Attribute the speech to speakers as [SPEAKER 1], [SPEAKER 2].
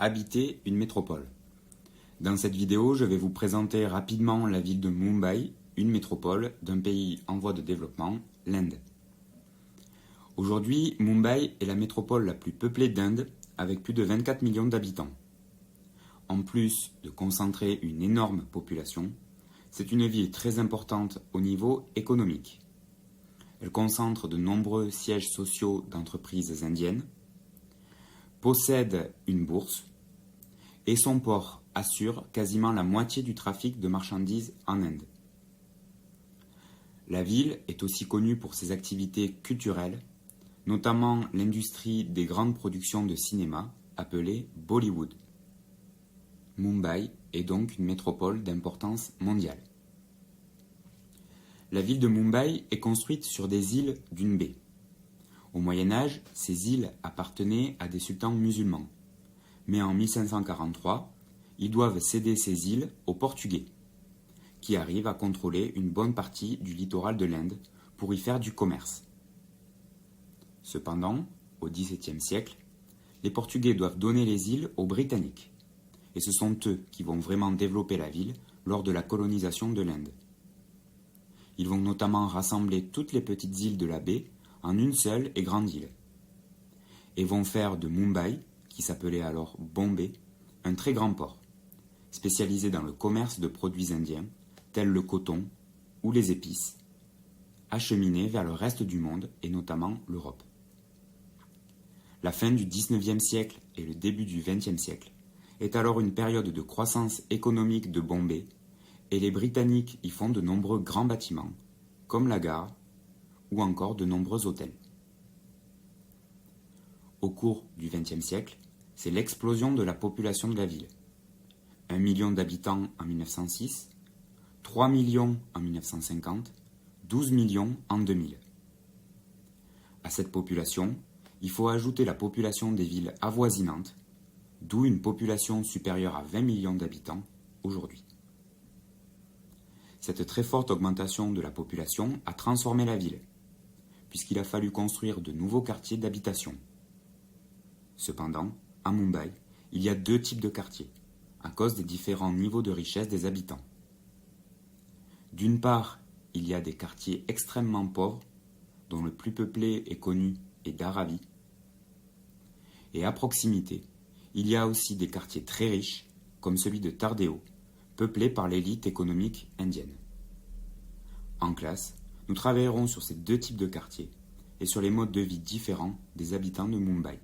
[SPEAKER 1] habiter une métropole. Dans cette vidéo, je vais vous présenter rapidement la ville de Mumbai, une métropole d'un pays en voie de développement, l'Inde. Aujourd'hui, Mumbai est la métropole la plus peuplée d'Inde, avec plus de 24 millions d'habitants. En plus de concentrer une énorme population, c'est une ville très importante au niveau économique. Elle concentre de nombreux sièges sociaux d'entreprises indiennes, possède une bourse et son port assure quasiment la moitié du trafic de marchandises en Inde. La ville est aussi connue pour ses activités culturelles, notamment l'industrie des grandes productions de cinéma appelée Bollywood. Mumbai est donc une métropole d'importance mondiale. La ville de Mumbai est construite sur des îles d'une baie. Au Moyen-Âge, ces îles appartenaient à des sultans musulmans. Mais en 1543, ils doivent céder ces îles aux Portugais, qui arrivent à contrôler une bonne partie du littoral de l'Inde pour y faire du commerce. Cependant, au XVIIe siècle, les Portugais doivent donner les îles aux Britanniques. Et ce sont eux qui vont vraiment développer la ville lors de la colonisation de l'Inde. Ils vont notamment rassembler toutes les petites îles de la baie en une seule et grande île. Et vont faire de Mumbai, qui s'appelait alors Bombay, un très grand port, spécialisé dans le commerce de produits indiens, tels le coton ou les épices, acheminés vers le reste du monde et notamment l'Europe. La fin du XIXe siècle et le début du XXe siècle est alors une période de croissance économique de Bombay, et les Britanniques y font de nombreux grands bâtiments, comme la gare ou encore de nombreux hôtels. Au cours du XXe siècle, c'est l'explosion de la population de la ville. 1 million d'habitants en 1906, 3 millions en 1950, 12 millions en 2000. À cette population, il faut ajouter la population des villes avoisinantes, d'où une population supérieure à 20 millions d'habitants aujourd'hui. Cette très forte augmentation de la population a transformé la ville, puisqu'il a fallu construire de nouveaux quartiers d'habitation. Cependant, à Mumbai, il y a deux types de quartiers, à cause des différents niveaux de richesse des habitants. D'une part, il y a des quartiers extrêmement pauvres, dont le plus peuplé et connu est Dharavi. Et à proximité, il y a aussi des quartiers très riches, comme celui de Tardeo, peuplé par l'élite économique indienne. En classe, nous travaillerons sur ces deux types de quartiers et sur les modes de vie différents des habitants de Mumbai.